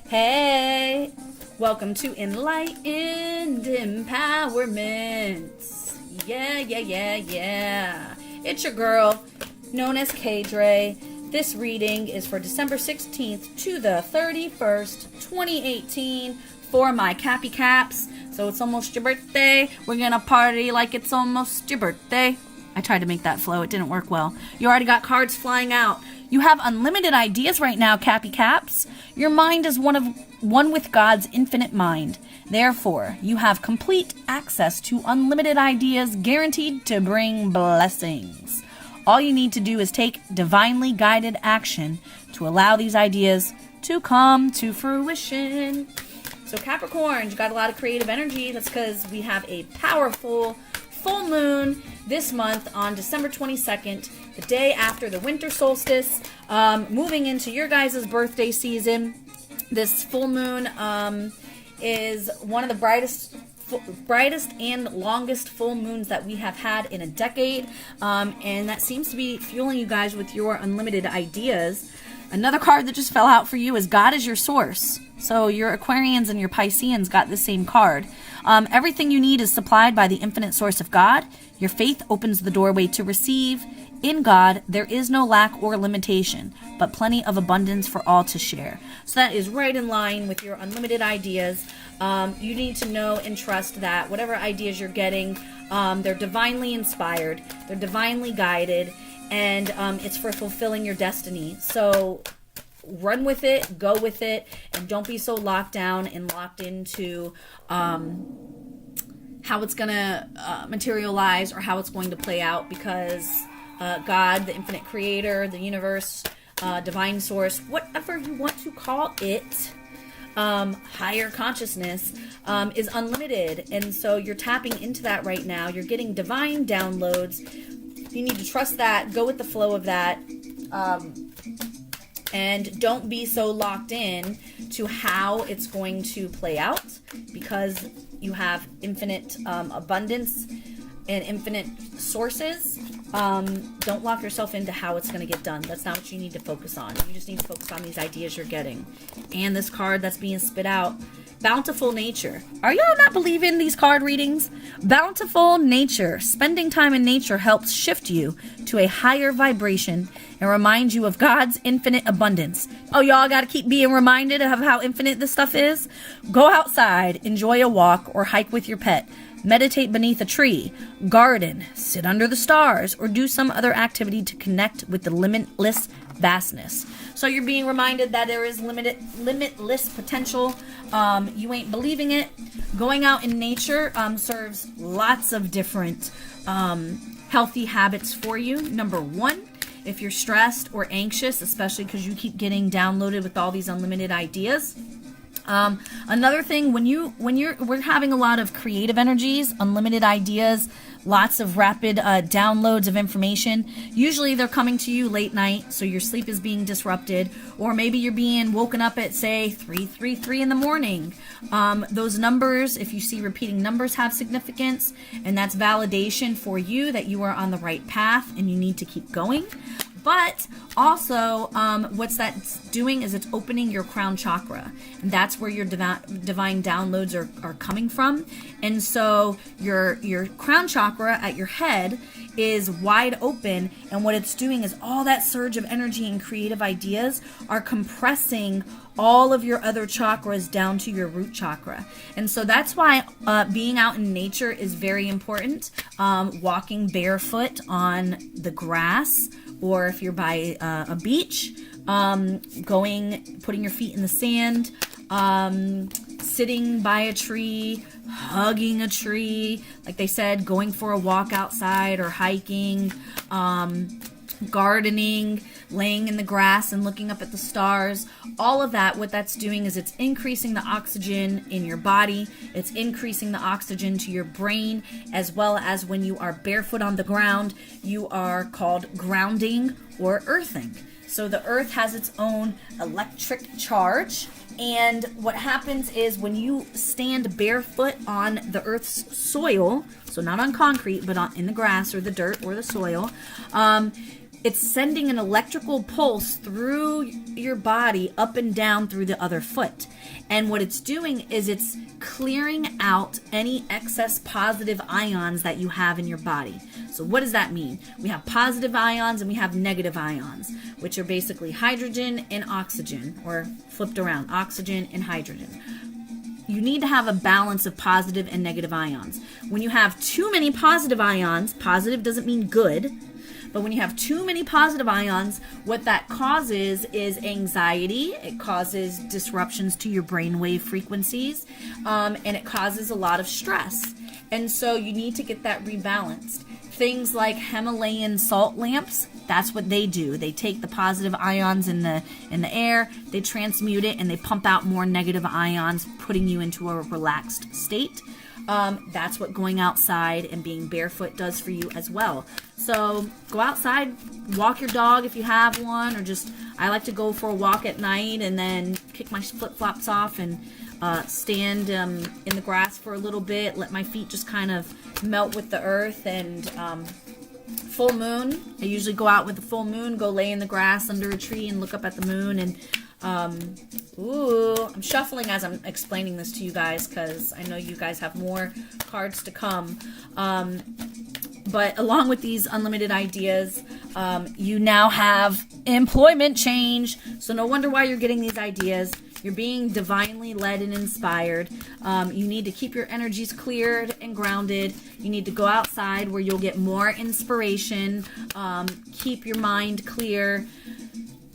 Hey, welcome to Enlightened Empowerment. Yeah. It's your girl, known as K-Dre. This reading is for December 16th to the 31st, 2018 for my Cappy Caps. So it's almost your birthday. We're gonna party like it's almost your birthday. I tried to make that flow. It didn't work well. You already got cards flying out. You have unlimited ideas right now, Cappy Caps. Your mind is one with God's infinite mind. Therefore, you have complete access to unlimited ideas guaranteed to bring blessings. All you need to do is take divinely guided action to allow these ideas to come to fruition. So Capricorn, you got a lot of creative energy. That's because we have a powerful full moon this month on December 22nd, the day after the winter solstice, moving into your guys' birthday season. This full moon is one of the brightest and longest full moons that we have had in a decade, and that seems to be fueling you guys with your unlimited ideas. Another card that just fell out for you is God is your source. So your Aquarians and your Pisceans got the same card. Everything you need is supplied by the infinite source of God. Your faith opens the doorway to receive. In God, there is no lack or limitation, but plenty of abundance for all to share. So that is right in line with your unlimited ideas. You need to know and trust that whatever ideas you're getting, they're divinely inspired, they're divinely guided, and it's for fulfilling your destiny. So run with it, go with it, and don't be so locked down and locked into how it's going to materialize or how it's going to play out, because God, the infinite creator, the universe, divine source, whatever you want to call it, higher consciousness, is unlimited. And so you're tapping into that right now. You're getting divine downloads. You need to trust that, go with the flow of that, and don't be so locked in to how it's going to play out, because you have infinite abundance and infinite sources. Don't lock yourself into how it's going to get done. That's not what you need to focus on. You just need to focus on these ideas you're getting. And this card that's being spit out, bountiful nature. Are y'all not believing these card readings? Bountiful nature. Spending time in nature helps shift you to a higher vibration and remind you of God's infinite abundance. Oh, y'all got to keep being reminded of how infinite this stuff is? Go outside, enjoy a walk, or hike with your pet. Meditate beneath a tree, garden, sit under the stars, or do some other activity to connect with the limitless vastness. So you're being reminded that there is limitless potential. You ain't believing it. Going out in nature serves lots of different healthy habits for you. Number one, if you're stressed or anxious, especially because you keep getting downloaded with all these unlimited ideas. Another thing, we're having a lot of creative energies, unlimited ideas, lots of rapid downloads of information. Usually they're coming to you late night, so your sleep is being disrupted, or maybe you're being woken up at, say, 3:33 in the morning. Those numbers, if you see repeating numbers, have significance, and that's validation for you that you are on the right path and you need to keep going. But also, what's that's doing is it's opening your crown chakra. And that's where your divine downloads are coming from. And so your crown chakra at your head is wide open. And what it's doing is all that surge of energy and creative ideas are compressing all of your other chakras down to your root chakra. And so that's why being out in nature is very important. Walking barefoot on the grass, or if you're by a beach, putting your feet in the sand, sitting by a tree, hugging a tree, like they said, going for a walk outside or hiking, gardening, laying in the grass and looking up at the stars. All of that, what that's doing is it's increasing the oxygen in your body. It's increasing the oxygen to your brain, as well as when you are barefoot on the ground, you are called grounding or earthing. So the earth has its own electric charge. And what happens is when you stand barefoot on the earth's soil, so not on concrete, but in the grass or the dirt or the soil, it's sending an electrical pulse through your body up and down through the other foot. And what it's doing is it's clearing out any excess positive ions that you have in your body. So what does that mean? We have positive ions and we have negative ions, which are basically hydrogen and oxygen, or flipped around, oxygen and hydrogen. You need to have a balance of positive and negative ions. When you have too many positive ions, positive doesn't mean good, but when you have too many positive ions, what that causes is anxiety. It causes disruptions to your brainwave frequencies, and it causes a lot of stress. And so you need to get that rebalanced. Things like Himalayan salt lamps, that's what they do. They take the positive ions in the air, they transmute it, and they pump out more negative ions, putting you into a relaxed state. That's what going outside and being barefoot does for you as well. So go outside, walk your dog if you have one, or just, I like to go for a walk at night and then kick my flip-flops off and stand in the grass for a little bit, let my feet just kind of melt with the earth. And full moon, I usually go out with the full moon, go lay in the grass under a tree and look up at the moon. And I'm shuffling as I'm explaining this to you guys because I know you guys have more cards to come. But along with these unlimited ideas, you now have employment change. So no wonder why you're getting these ideas. You're being divinely led and inspired. You need to keep your energies cleared and grounded. You need to go outside where you'll get more inspiration. Keep your mind clear.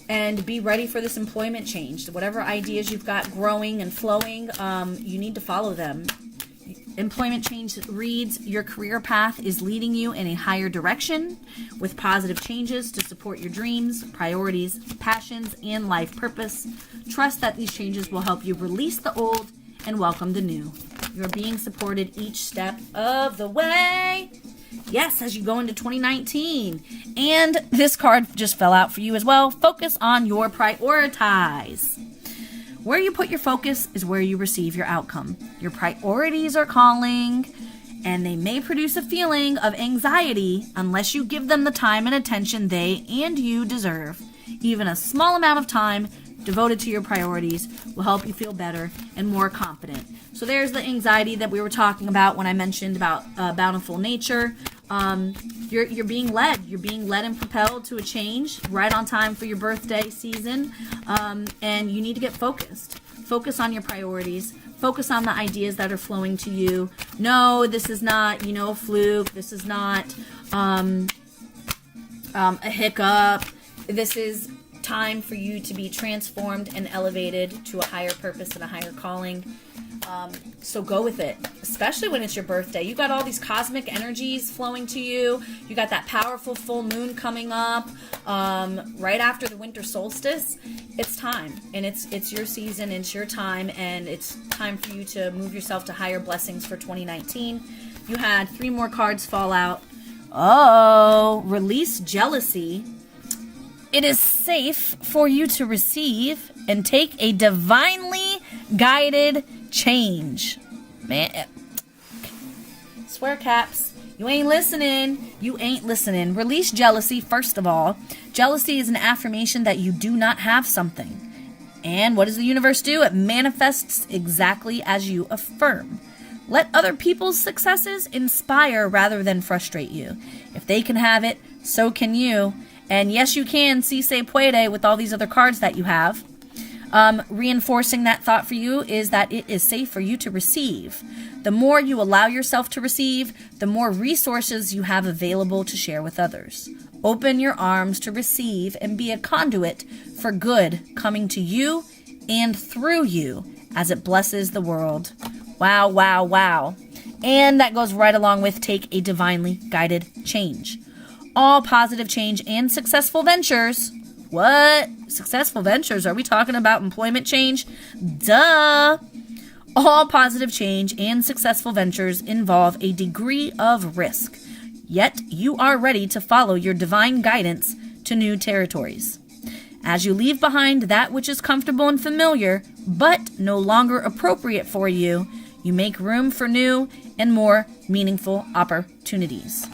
And be ready for this employment change. Whatever ideas you've got growing and flowing, you need to follow them. Employment change reads, your career path is leading you in a higher direction with positive changes to support your dreams, priorities, passions, and life purpose. Trust that these changes will help you release the old and welcome the new. You're being supported each step of the way. Yes, as you go into 2019. And this card just fell out for you as well. Focus on your prioritize. Where you put your focus is where you receive your outcome. Your priorities are calling, and they may produce a feeling of anxiety unless you give them the time and attention they and you deserve. Even a small amount of time devoted to your priorities will help you feel better and more confident. So there's the anxiety that we were talking about when I mentioned about bountiful nature. You're being led. You're being led and propelled to a change right on time for your birthday season. And you need to get focused. Focus on your priorities. Focus on the ideas that are flowing to you. No, this is not, a fluke. This is not a hiccup. This is time for you to be transformed and elevated to a higher purpose and a higher calling. So go with it, especially when it's your birthday. You got all these cosmic energies flowing to you. You got that powerful full moon coming up right after the winter solstice. It's time, and it's your season, it's your time, and it's time for you to move yourself to higher blessings for 2019. You had 3 more cards fall out. Release jealousy. It is safe for you to receive and take a divinely guided change. Man, swear caps, you ain't listening. You ain't listening. Release jealousy, first of all. Jealousy is an affirmation that you do not have something. And what does the universe do? It manifests exactly as you affirm. Let other people's successes inspire rather than frustrate you. If they can have it, so can you. And yes, you can. Si se puede with all these other cards that you have. Reinforcing that thought for you is that it is safe for you to receive. The more you allow yourself to receive, the more resources you have available to share with others. Open your arms to receive and be a conduit for good coming to you and through you as it blesses the world. Wow, wow, wow. And that goes right along with take a divinely guided change. All positive change and successful ventures. What? Successful ventures? Are we talking about employment change? Duh. All positive change and successful ventures involve a degree of risk. Yet you are ready to follow your divine guidance to new territories. As you leave behind that which is comfortable and familiar, but no longer appropriate for you, you make room for new and more meaningful opportunities.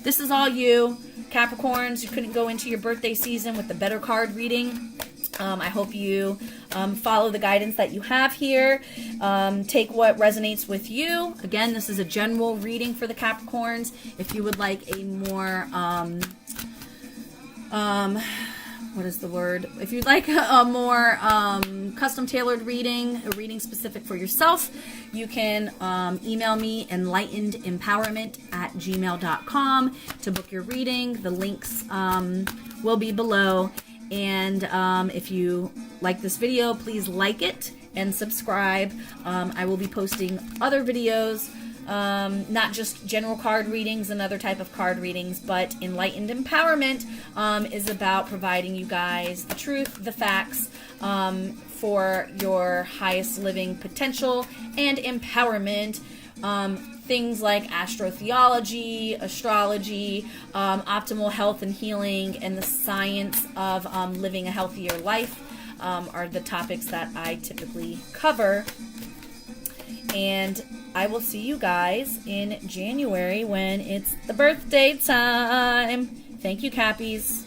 This is all you. Capricorns, you couldn't go into your birthday season with the better card reading. I hope you follow the guidance that you have here. Take what resonates with you. Again, this is a general reading for the Capricorns. If you would like a more, what is the word? If you'd like a more custom tailored reading, a reading specific for yourself, you can email me enlightenedempowerment@gmail.com to book your reading. The links will be below. And if you like this video, please like it and subscribe. I will be posting other videos, not just general card readings and other type of card readings, but Enlightened Empowerment is about providing you guys the truth, the facts, for your highest living potential and empowerment. Things like astrotheology, astrology, optimal health and healing, and the science of living a healthier life are the topics that I typically cover. And I will see you guys in January when it's the birthday time. Thank you, Cappies.